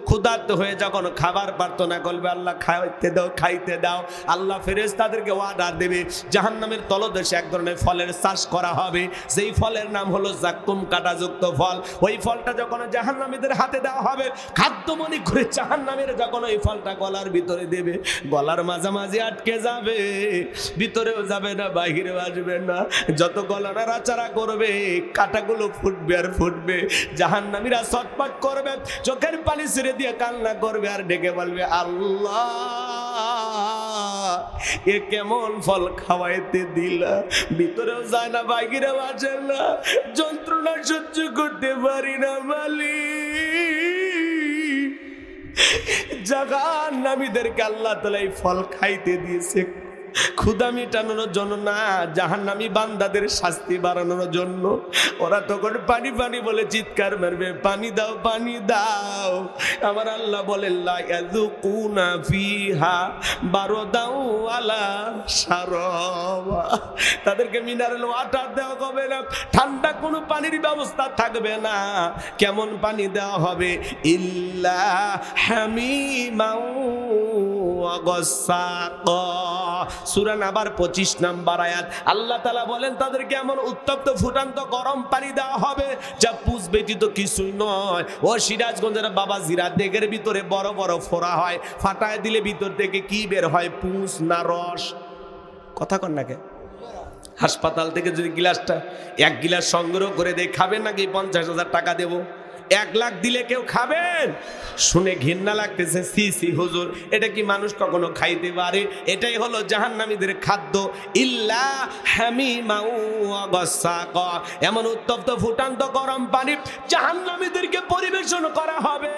A: ক্ষুধার্ত হয়ে যখন খাবার প্রার্থনা করবে, আল্লাহ খাইতে দাও, খাইতে দাও, আল্লাহ ফেরেশতাদেরকে ওয়াদা দেবে, জাহান্নামের তলদেশে এক ধরনের ফলের চাষ করা হবে, যেই ফলের নাম হলো জাক্কুম কাঁটাযুক্ত ফল। ওই ফলটা যখন জাহান্নামীদের হাতে দেওয়া হবে, খাদ্য মনে করে জাহান্নামীরা যখন ওই ফলটা গলার ভিতরে দেবে, গলার মাঝামাঝি আটকে যাবে, ভিতরেও যাবে না, বাহিরেও আসবে না। যত গলা নাড়াচাড়া করবে, কাঁটাগুলো ফুটবে আর ফুটবে। জাহান্নামীরা ছটফট করবে, চোখের পানি ছেড়ে দিয়ে কান্না করবে আর ডেকে বলবে, আল্লাহ এ কেমন ফল খাওয়াইতে দিলা, ভিতরেও যায় না, বাহিরেও আসে না, যন্ত্রণা সহ্য করতে পারি না মালিক। জাহান্নামীদেরকে আল্লাহ তাআলা এই ফল খাইতে দিয়েছে, ক্ষুধা মেটানোর জন্য না, জাহান্নামী বান্দাদের শাস্তি বাড়ানোর জন্য। ওরা তখন পানি পানি বলে চিৎকার মারবে, পানি দাও পানি দাও। আমার আল্লাহ বলেন লা ইয়াযুকুনা ফিহা বারদাও ওয়ালা শারাবা, তাদেরকে মিনারেল ওয়াটার দেওয়া হবে না, ঠান্ডা কোনো পানির ব্যবস্থা থাকবে না। কেমন পানি দেওয়া হবে? ইল্লা হামিমাও ওয়া গাসসাকা। সূরা নাবার 25 নম্বর আয়াত। আল্লাহ তাআলা বলেন তাদেরকে এমন উত্তপ্ত ফুটান্ত গরম পানি দেওয়া হবে যা পুষ ব্যতীত কিছুই নয়। ও সিরাজগঞ্জের বাবা জিরা দেগের ভিতরে বড় বড় ফোড়া হয়, ফাটায় দিলে ভিতর থেকে কি বের হয়? পুষ না রস? কথা কন নাকি? হাসপাতাল থেকে যদি গিলাসটা 1 গিলাস সংগ্রহ করে দেয়, খাবেন নাকি? 50,000 টাকা দেবো। 1 লাখ দিলে কেউ খাবেন? শুনে ঘৃণা লাগতেছে, সি সি হুজুর, এটা কি মানুষ কখনো খাইতে পারে? এটাই হলো জাহান্নামীদের খাদ্য। ইল্লা হামিমাউ ওয়া গাসসাকা, এমন উত্তপ্ত ফুটান্ত গরম পানি জাহান্নামীদেরকে পরিবেশন করা হবে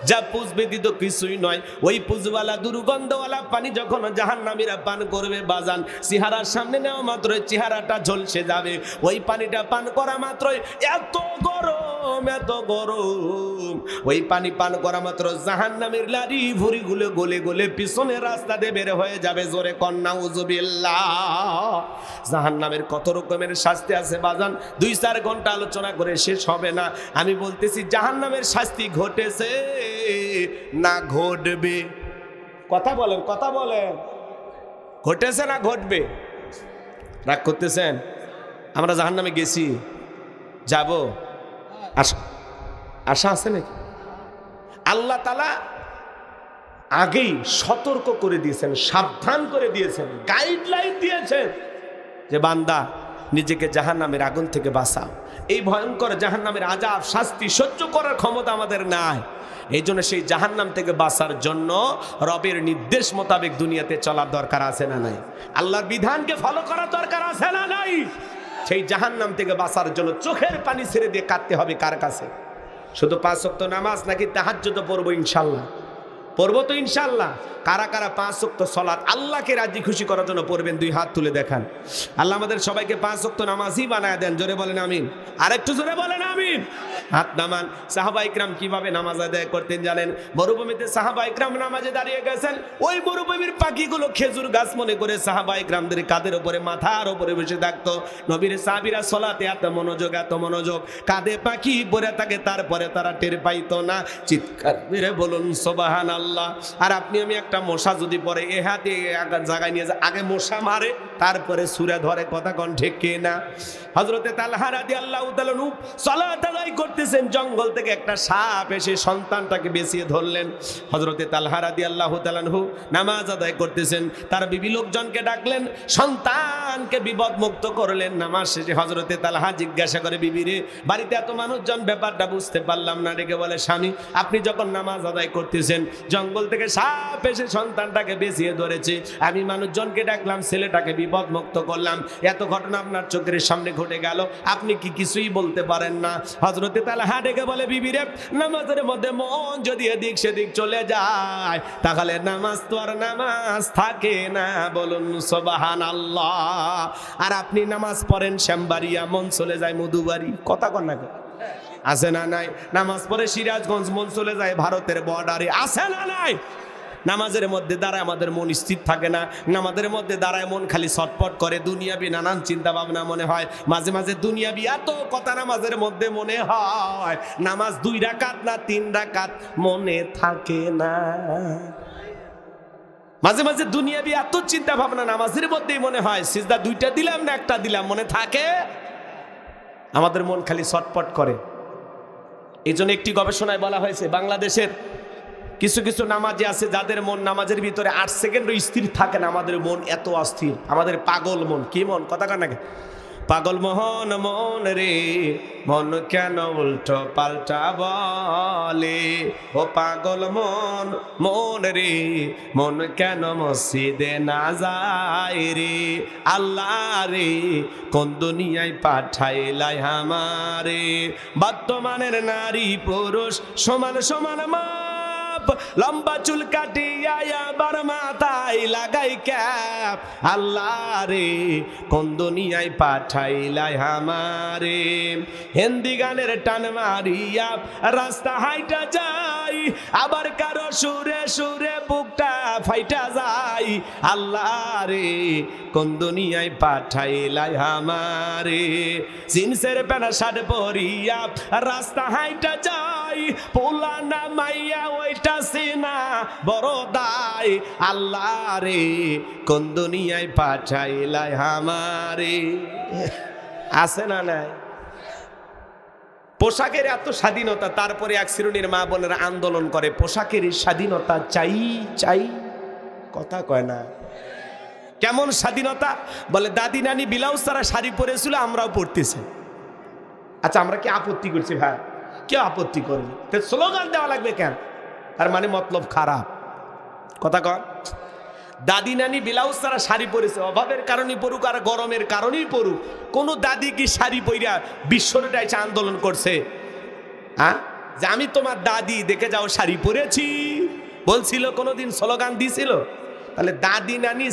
A: যা পুষ ব্যতীত কিছুই নয়। ওই পুষওয়ালা দুর্গন্ধওয়ালা পানি যখন জাহান্নামীরা পান করবে বাজান, চেহারার সামনে নেওয়া মাত্রই চেহারাটা ঝলসে যাবে। ওই পানিটা পান করা মাত্রই এত গরম, এত গরম। ওই পানি পান করা মাত্র জাহান্নামের লারি ভুরি গুলো গলে গলে পিছনের রাস্তা দিয়ে বের হয়ে যাবে। জোরে কন্যা উজুবিল্লাহ। জাহান্নামের কত রকমের শাস্তি আছে বাজান, 2-4 ঘন্টা আলোচনা করে শেষ হবে না। আমি বলতেছি জাহান্নামের শাস্তি ঘটেছে না ঘটবে? কথা বলেন, কথা বলেন। ঘটেছে না ঘটবে? রাগ করতেছেন? আমরা জাহান্নামে গেছি, যাব, আশা আছে নাকি? আল্লাহ তাআলা আগেই সতর্ক করে দিয়েছেন, সাবধান করে দিয়েছেন, গাইডলাইন দিয়েছেন যে বান্দা নিজেকে জাহান্নামের আগুন থেকে বাঁচাও। এই ভয়ঙ্কর জাহান্নামের আযাব শাস্তি সহ্য করার ক্ষমতা আমাদের নাই। এই জন্য সেই জাহান্নাম থেকে বাঁচার জন্য রবের নির্দেশ মোতাবেক দুনিয়াতে চলার দরকার আছে না নাই? আল্লাহর বিধানকে ফলো করার দরকার আছে না নাই? সেই জাহান্নাম থেকে বাঁচার জন্য চোখের পানি ছেড়ে দিয়ে কাঁদতে হবে কার কাছে? শুধু 5 ওয়াক্ত নামাজ নাকি তাহাজ্জুদ পড়বো? ইনশাল্লাহ পড়বো তো ইনশাল্লাহ। কারা কারা 5 ওয়াক্ত সালাত আল্লাহকে রাজি খুশি করার জন্য পড়বেন? 2 হাত তুলে দেখান। আল্লাহ আমাদের সবাইকে 5 ওয়াক্ত নামাজই বানায় দেন। জোরে বলেন আমিন। আরেকটু জোরে বলেন আমিন। হাত নামান। সাহাবা ইকরাম কিভাবে নামাজ আদায় করতেন জানেন? মরুভূমিতে সাহাবা ইকরাম নামাজে দাঁড়িয়ে গেছেন, ওই মরুভূমির পাখিগুলো খেজুর গাছ মনে করে সাহাবা ইকরামদের কাঁধের উপরে, মাথার উপরে বসে থাকতো। নবীর সাহাবীরা সালাতে এত মনোযোগ, কাঁধে পাখি পড়ে থাকে, তারপরে তারা টের পাইতো না। চিৎকার মেরে বলুন সুবহানাল্লাহ। আর আপনি আমি একটা মশা যদি পড়ে এ হাতে জায়গায় নিয়ে যায়, আগে মশা মারে তারপরে সূরা ধরে। কথা কোন ঠিক কি না? হযরতে তালহা রাদিয়াল্লাহু তাআলা সালাত আদায় করতেছেন, জঙ্গল থেকে একটা সাপ এসে সন্তানটাকে বেঁচিয়ে ধরলেন। হযরতে তালহা রাদিয়াল্লাহু তাআলা নামাজ আদায় করতেছেন, তার বিবি লোকজনকে ডাকলেন, সন্তানকে বিপদ মুক্ত করলেন। নামাজ শেষে হযরতে তালহা জিজ্ঞাসা করে, বিবি রে, বাড়িতে এত মানুষজন, ব্যাপারটা বুঝতে পারলাম না। ডেকে বলে, স্বামী আপনি যখন নামাজ আদায় করতেছেন, জঙ্গল থেকে সাপ এসে সন্তানটাকে বেঁচিয়ে ধরেছে, আমি মানুষজনকে ডাকলাম, ছেলেটাকে বিপদ মুক্ত করলাম, এত ঘটনা আপনার চোখের সামনে ঘটে গেল, আপনি কি কিছুই বলতে পারেন না? হযরতে তালহা ডেকে বলে, বিবি রে, নামাজের মধ্যে মন যদি এদিক সেদিক চলে যায় তাহলে নামাজ তো আর নামাজ থাকে না। বলুন সুবহানাল্লাহ। আর আপনি নামাজ পড়েন শ্যামবাড়িয়া, মন চলে যায় মধুবাড়ি। কথা কন না আছে না নাই? নামাজ পড়ে সিরাজগঞ্জ, মন চলে যায় ভারতের বর্ডারে। আছে না নাই? নামাজের মধ্যে দাঁড়ায় আমাদের মন স্থির থাকে না, নামাজের মধ্যে দাঁড়ায় মন খালি ছটপট করে, দুনিয়াবি নানান চিন্তা ভাবনা মনে হয়, মাঝে মাঝে দুনিয়াবি এত কথা নামাজের মধ্যে মনে হয়, নামাজ 2 রাকাত না 3 রাকাত মনে থাকে না। মাঝে মাঝে দুনিয়াবি এত চিন্তা ভাবনা নামাজের মধ্যেই মনে হয়, সিজদা 2টা দিলাম না 1টা দিলাম, মনে থাকে। আমাদের মন খালি ছটপট করে। এই জন্য একটি গবেষণায় বলা হয়েছে, বাংলাদেশের কিছু কিছু নামাজি আছে যাদের মন নামাজের ভিতরে 8 সেকেন্ডও স্থির থাকে না। আমাদের মন এত অস্থির, আমাদের পাগল মন। কি মন? কথা কান নাকি? পাগল মোহন মন রে, মন কেন উল্টো পাল্টা বলে? ও পাগল মন মন রে, মন কেন মসজিদে না যায় রে? আল্লাহ রে, কোন দুনিয়ায় পাঠাইলাই আমারে? বর্তমানের নারী পুরুষ সমান সমান মা লম্বা চুল কাটিয়া আবার মাথায় লাগাই ক্যাপ, আল্লাহ রে কোন দুনিয়ায় পাঠাইলাই আমারে। হিন্দি গানের টান মারিয়া রাস্তা হাইটা যাই, আবার কারো সুরে সুরে বুকটা ফাইটা যাই, আল্লাহ রে কোন দুনিয়ায় পাঠাইলাই আমারে। জিন্সের প্যান্ট শার্ট পরিয়া রাস্তা হাইটা যাই, পোলা না মাইয়া ওইটা সিনা বড় দায়, আল্লাহ রে কোন দুনিয়ায় পাঠাইলাই আমারে। আছে না নাই? পোশাকের এত স্বাধীনতা, তারপরে এক শ্রেণীর মা বোনেরা আন্দোলন করে পোশাকের স্বাধীনতা চাই চাই, কথা কয় না। কেমন স্বাধীনতা? বলে দাদি নানি ব্লাউজ ছাড়া শাড়ি পরেছিল, আমরাও পরতেছি। আচ্ছা আমরা কি আপত্তি করছি ভাই? কেউ আপত্তি করবে, স্লোগান দেওয়া লাগবে কেন? তার মানে মতলব খারাপ, কথা কয়। দাদি নানি ব্লাউজ ছাড়া শাড়ি পরেছে, অভাবের কারণে পড়ুক আর গরমের কারণেই পড়ুক, কোন দাদি কি শাড়ি পইরা বিশ্বরোডে এসে আন্দোলন করছে? হ্যাঁ, যে আমি তোমার দাদি দেখে যাও শাড়ি পরেছি বলছিল? কোনোদিন স্লোগান দিছিল? তাহলে দাদি নানি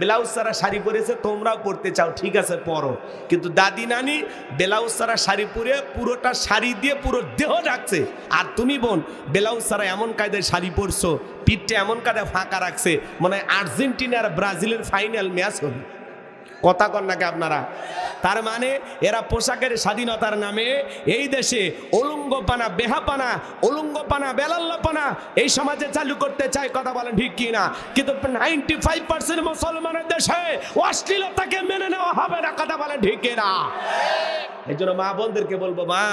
A: ব্লাউজ ছাড়া শাড়ি পরেছে, তোমরাও পরতে চাও, ঠিক আছে পরো, কিন্তু দাদি নানি ব্লাউজ ছাড়া শাড়ি পরে পুরোটা শাড়ি দিয়ে পুরো দেহ ঢাকছে, আর তুমি বোন ব্লাউজ ছাড়া এমন কায়দায় শাড়ি পরছো, পিঠটা এমন কায়দায় ফাঁকা রাখছে, মনে হয় আর্জেন্টিনা আর ব্রাজিলের ফাইনাল ম্যাচ হবে। কথা কন নাকি আপনারা? তার মানে এরা পোশাকের স্বাধীনতার নামে এই দেশে অলঙ্গপানা, বেহাপানা, অলঙ্গপানা, বেলাল্লাপানা এই সমাজে চালু করতে চায়। কথা বলেন ঠিক কি না? কিন্তু 95% মুসলমানের দেশে অশ্লীলতাকে মেনে নেওয়া হবে না। কথা বলেন ঠিক কি না? এই জন্য মা বোনদেরকে বলবো, মা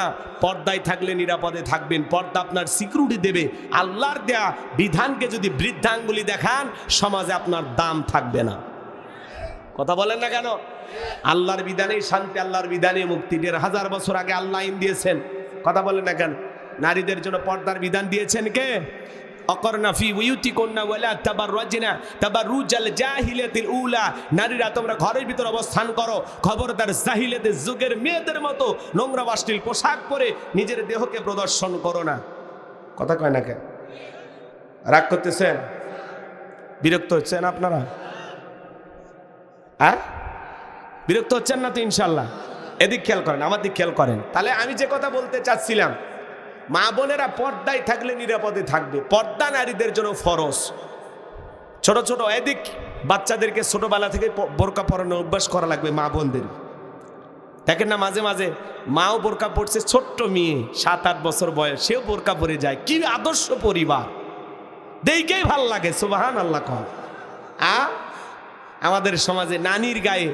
A: পর্দায় থাকলে নিরাপদে থাকবেন, পর্দা আপনার সিকিউরিটি দেবে। আল্লাহর দেয়া বিধানকে যদি বৃদ্ধাঙ্গুলি দেখান, সমাজে আপনার দাম থাকবে না। কথা বলেন না কেন? আল্লাহর বিধানেই শান্তি, আল্লাহর বিধানে মুক্তি। ১,৫০০ বছর আগে আল্লাহ আইন দিয়েছেন। কথা বলেন না কেন? নারীদের জন্য পর্দার বিধান দিয়েছেন কে? অকরনা ফি বুয়ুতিকুন্না ওয়ালা তাবাররাজনা তাবাররুজাল জাহিলিয়াতিল উলা। নারীরা তোমরা ঘরের ভিতর অবস্থান করো, খবরদার জাহিলিয়াতের যুগের মেয়েদের মতো নোংরা অশ্লীল পোশাক পরে নিজের দেহকে প্রদর্শন করো না। কথা কয় না কেন? রাগ করতেছেন? বিরক্ত হচ্ছেন আপনারা? হ্যাঁ, বিরক্ত হচ্ছেন না তো? ইনশাল্লাহ এদিক খেয়াল করেন, আমার দিক খেয়াল করেন। তাহলে আমি যে কথা বলতে চাচ্ছিলাম, মা বোনেরা পর্দায় থাকলে নিরাপদে থাকবে। পর্দা নারীদের জন্য ফরজ। ছোট ছোট এদিক বাচ্চাদেরকে ছোটবেলা থেকে বোরকা পরানোর অভ্যাস করা লাগবে মা বোনদের। দেখেন না মাঝে মাঝে মাও বোরকা পড়ছে, ছোট্ট মেয়ে 7-8 বছর বয়স, সেও বোরকা পরে যায়। কি আদর্শ পরিবার, দেখেই ভাল লাগে। সুবহানাল্লাহ কন। আমাদের সমাজে নানির গায়ে,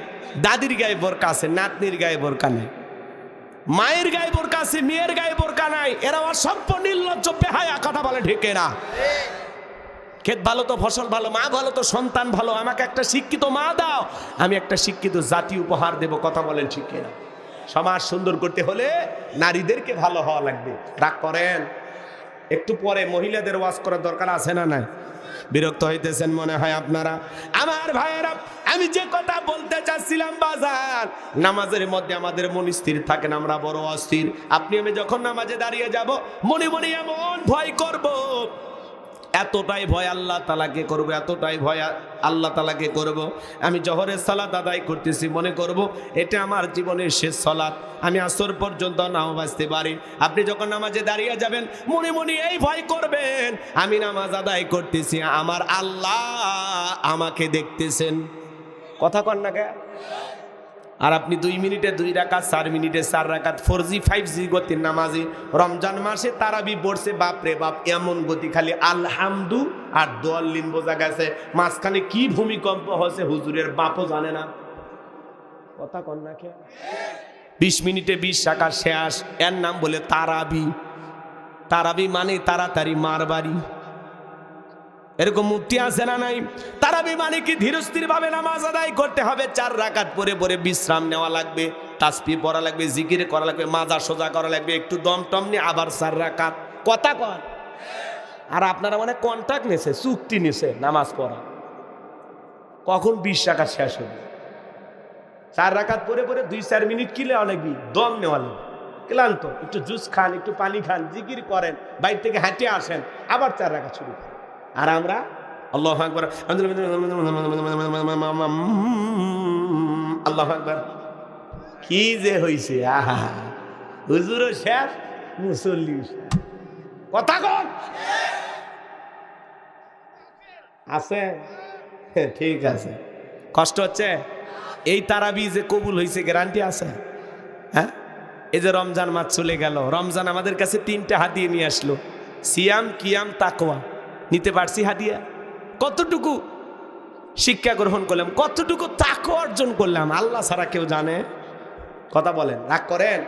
A: দাদির গায়ে বোরকা আছে, নাতনির গায়ে বোরকা নেই। মায়ের গায়ে বোরকা আছে, মেয়ের গায়ে বোরকা নাই। এরা অসভ্য, নির্লজ্জ, বেহায়া। কথা বলে ঢেকে না? ক্ষেত ভালো তো ফসল ভালো, মা ভালো তো সন্তান ভালো। আমাকে একটা শিক্ষিত মা দাও, আমি একটা শিক্ষিত জাতি উপহার দেব। কথা বলেন ঠিক না? সমাজ সুন্দর করতে হলে নারীদেরকে ভালো হওয়া লাগবে। রাগ করেন? একটু পরে মহিলাদের ওয়াজ করার দরকার আছে না নাই? বিরক্ত হইতেছেন মনে হয় আপনারা। আমার ভাইয়েরা, আমি যে কথা বলতে চাচ্ছিলাম, বাজার নামাজের মধ্যে আমাদের মন স্থির থাকে না, আমরা বড় অস্থির। আপনি আমি যখন নামাজে দাঁড়িয়ে যাব, মনে মনে এমন ভয় করব, এতটাই ভয় আল্লাহ তাআলাকে করব, এতটাই ভয় আল্লাহ তাআলাকে করব। আমি জোহরের সালাত আদায় করতেছি, মনে করব এটা আমার জীবনের শেষ সালাত, আমি আসর পর্যন্ত নাও বাঁচতে পারি। আপনি যখন নামাজে দাঁড়িয়ে যাবেন, মনে মনে এই ভয় করবেন, আমি নামাজ আদায় করতেছি, আমার আল্লাহ আমাকে দেখতেছেন। কথা কন না কে? আর আপনি 2 মিনিটে 2 রাকাত, 4 মিনিটে 4 রাকাত, 4G 5G গতির নামাজি। রমজান মাসে তারাবি পড়ছে, বাপরে বাপ, এমন গতি, খালি আলহামদু আর দোয়াল্লিন বোঝা গেছে। মাঝখানে কি ভূমিকম্প হয়েছে হুজুরের বাপও জানে না। কথা কন না কে? 20 মিনিটে 20 রাকাত শেষ, এর নাম বলে তারাবি। তারাবি মানে তাড়াতাড়ি মারবাড়ি। এরকম মুক্তি আছে না নাই? তারাবি মানে কি ধীরস্থির ভাবে নামাজ আদায় করতে হবে। 4 রাকাত পরে পরে বিশ্রাম নেওয়া লাগবে, তাসবিহ পড়া লাগবে, জিকির করা লাগবে, মাজা সোজা করা লাগবে, একটু দম টম নিয়ে আবার 4 রাকাত। কথা কন? আর আপনারা মানে কন্ট্রাক্ট নিছে, চুক্তি নিছে নামাজ পড়া, কখন 20 রাকাত শেষ হবে। 4 রাকাত পরে পরে 2-4 মিনিট কিলে অনেক দম নেওয়া লাগবে। ক্লান্ত, একটু জুস খান, একটু পানি খান, জিকির করেন, বাইরে থেকে হাঁটে আসেন, আবার 4 রাকাত শুরু করেন। আর আমরা আল্লাহু আকবার, আল্লাহু আকবার, কি যে হইছে! আহা, হুজুরও শেষ, মুসল্লি কথা কন আছে। ঠিক আছে, কষ্ট হচ্ছে। এই তারাবি যে কবুল হয়েছে গ্যারান্টি আছে? হ্যাঁ, এই যে রমজান মাস চলে গেল, রমজান আমাদের কাছে 3টা হাদিয়া নিয়ে আসলো, সিয়াম, কিয়াম, তাকওয়া। নিতে পারছি হাদিয়া? কতটুকু শিক্ষা গ্রহণ করলাম, কতটুকু তাকওয়া অর্জন করলাম, আল্লাহ ছাড়া কেউ জানে? কথা বলেন, রাগ করেন?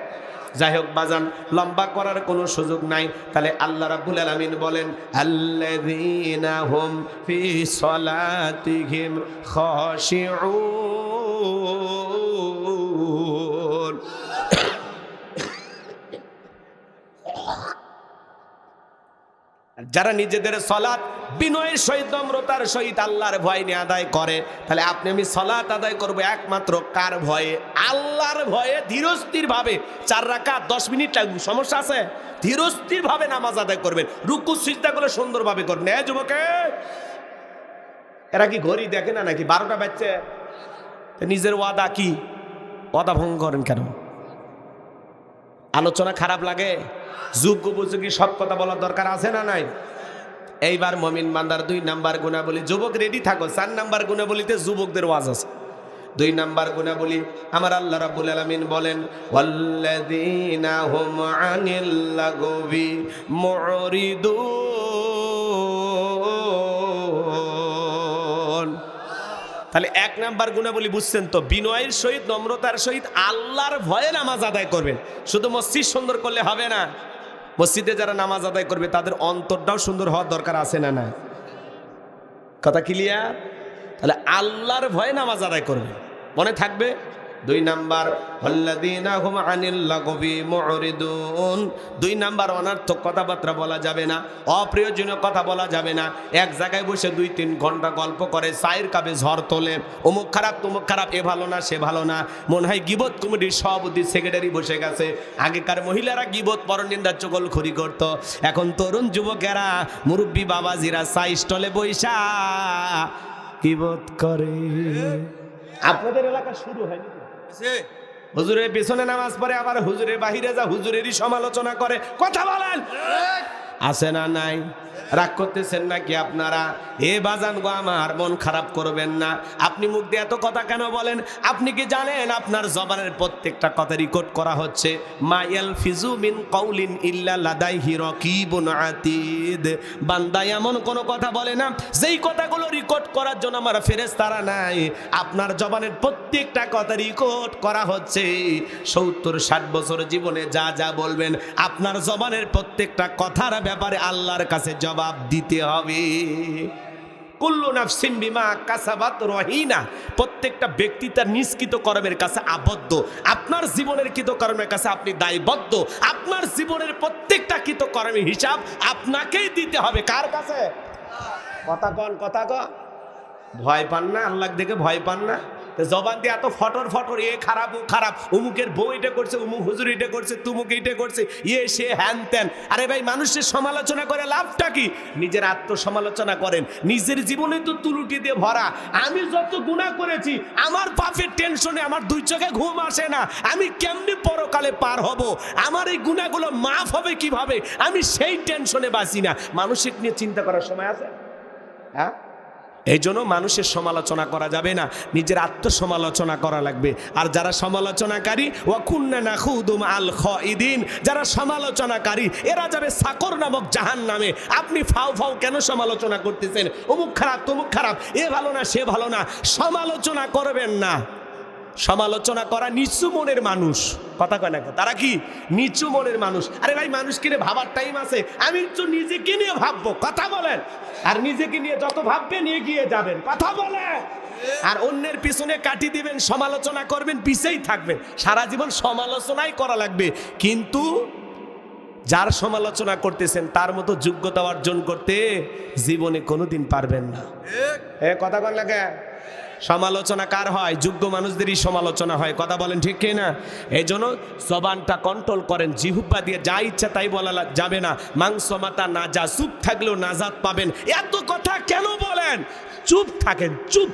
A: যাই হোক বাজান, লম্বা করার কোনো সুযোগ নাই। তাহলে আল্লাহ রাব্বুল আলামিন বলেন, আল্লাযীনা হুম ফি সলাতিহিম খাশিউন। যারা নিজেদের সলাত বিনয়ের সহিত, নম্রতার সহিত আল্লাহর ভয় নিয়ে আদায় করে, তাহলে আপনি আমি সলাত আদায় করবো একমাত্র কার ভয়ে? আল্লাহর ভয়ে। ধীরস্থির ভাবে 4 রাকাত 10 মিনিট লাগবে, সমস্যা আছে? ধীরস্থির ভাবে নামাজ আদায় করবেন, রুকু সিজদাগুলো সুন্দরভাবে করবেন। যুবকে, এরা কি ঘড়ি দেখে না নাকি? 12টা বাজছে, নিজের ওয়াদা কি? ওয়াদা ভঙ্গ করেন কেন? আলোচনা খারাপ লাগে? যোগ্য বুঝুকি সব কথা বলার দরকার আছে না নাই? এইবার মুমিন বান্দার 2 নাম্বার গুণাবলী, যুবক রেডি থাকো। 4 নাম্বার গুণাবলীতে যুবকদের ওয়াজ আছে। 2 নাম্বার গুণাবলী আমার আল্লাহ রাব্বুল আলামিন বলেন, ওয়াল্লাযীনা হুম আনিল লাগবি মুরিদুন। তাহলে 1 নাম্বার গুণাবলী বুঝছেন তো? বিনয়ের সহিত, নম্রতার সহিত আল্লাহর ভয়ে নামাজ আদায় করবেন। শুধু মসজিদ সুন্দর করলে হবে না, মসজিদে যারা নামাজ আদায় করবে তাদের অন্তরটাও সুন্দর হওয়ার দরকার আছে না না? কথা ক্লিয়ার? তাহলে আল্লাহর ভয়ে নামাজ আদায় করবে, মনে থাকবে। 2 নাম্বার আল্লাযীনা হুম আনিল লাগবি মুরিদুন। 2 নাম্বার অনর্থক কথাবার্তা বলা যাবে না, অপ্রয়োজনীয় কথা বলা যাবে না। এক জায়গায় বসে 2-3 ঘন্টা গল্প করে, চায়ের কাপে ঝড় তোলে, অমুক খারাপ তমুক খারাপ, এ ভালো না সে ভালো না। মনে হয় গিবত কমিটির সভাপতি সেক্রেটারি বসে গেছে। আগেকার মহিলারা গিবত পরনিন্দা চগলখড়ি করত, এখন তরুণ যুবকেরা, মুরব্বী বাবাজিরা চা স্টলে বইসা গিবত করে। আপনাদের এলাকা শুরু হয়নি? হুজুরের পেছনে নামাজ পড়ে, আবার হুজুরের বাহিরে যা হুজুরেরই সমালোচনা করে। কথা বলেন, আছে না নাই? রাগ করতেছেন নাকি আপনারা? এ বাজান গো আমার, মন খারাপ করবেন না। আপনি মুখ দিয়ে এত কথা কেন বলেন? আপনি কি জানেন আপনার জবানের প্রত্যেকটা কথা রেকর্ড করা হচ্ছে? মা ইয়ালফিজু মিন কাউলিন ইল্লা লাদাইহি রাকিবুন আতীদ। বান্দা এমন কোনো কথা বলে না যেই কথাগুলো রেকর্ড করার জন্য আমার ফেরেশতারা নাই। আপনার জবানের প্রত্যেকটা কথা রেকর্ড করা হচ্ছে। 70-60 বছর জীবনে যা যা বলবেন, আপনার জবানের প্রত্যেকটা কথার ব্যাপারে আল্লাহর কাছে জবাব দিতে হবে। কুল্লু নাফসিন বিমা কাসাবাত রহিনা। প্রত্যেকটা ব্যক্তি তার নিষ্কৃত কর্মের কাছে আবদ্ধ। আপনার জীবনের কৃতকর্মের কাছে আপনি দায়বদ্ধ। আপনার জীবনের প্রত্যেকটা কৃতকর্মের হিসাব আপনাকেই দিতে হবে। কার কাছে? কথা কন, কথা কন। ভয় পান না? আল্লাহ দেখে ভয় পান না? জবান দিয়ে এত ফটর ফটর, এ খারাপ ও খারাপ, অমুকের বউ এটা করছে, অমুক হুজুর এটা করছে, তুমুক এটা করছে, ইয়ে সে হ্যান ত্যান। আরে ভাই, মানুষের সমালোচনা করে লাভটা কি? নিজের আত্মসমালোচনা করেন। নিজের জীবনে তো তুলুটি দিয়ে ভরা। আমি যত গুনাহ করেছি, আমার পাপের টেনশনে আমার 2 চোখে ঘুম আসে না। আমি কেমনি পরকালে পার হব, আমার এই গুনাহগুলো মাফ হবে কিভাবে, আমি সেই টেনশনে বাঁচি না। মানসিক নিয়ে চিন্তা করার সময় আছে? হ্যাঁ, এই জন্য মানুষের সমালোচনা করা যাবে না, নিজের আত্মসমালোচনা করা লাগবে। আর যারা সমালোচনাকারী, ওয়া কুন্না নাখুদু মাআল খাইদিন, যারা সমালোচনাকারী এরা যাবে সাকর নামক জাহান্নামে। আপনি ফাও ফাও কেন সমালোচনা করতেছেন? অমুক খারাপ তমুক খারাপ, এ ভালো না সে ভালো না, সমালোচনা করবেন না। সমালোচনা করা নিচু মনের মানুষ। কথা কয় না? তারা কি নিচু মনের মানুষ? আরে ভাই, মানুষকে নিয়ে ভাবার টাইম আছে? আমি তো নিজেকে নিয়ে ভাববো। কথা বলেন। আর নিজেকে নিয়ে যত ভাববেন এগিয়ে যাবেন। কথা বলেন। আর অন্যের পিছনে কাটি দিবেন, সমালোচনা করবেন, পিছেই থাকবেন। সারা জীবন সমালোচনাই করা লাগবে, কিন্তু যার সমালোচনা করতেছেন তার মতো যোগ্যতা অর্জন করতে জীবনে কোনোদিন পারবেন না। কথা কন লাগে? সমালোচনা কার হয়? যোগ্য মানুষদেরই সমালোচনা হয়। কথা বলেন ঠিক কি না? এই জন্য জবানটা কন্ট্রোল করেন, জিহুব্বা দিয়ে যা ইচ্ছা তাই বলা যাবে না। মাংস মাতা না যা, চুপ থাকলেও নাজাত পাবেন। এত কথা কেন বলেন? চুপ থাকেন, চুপ।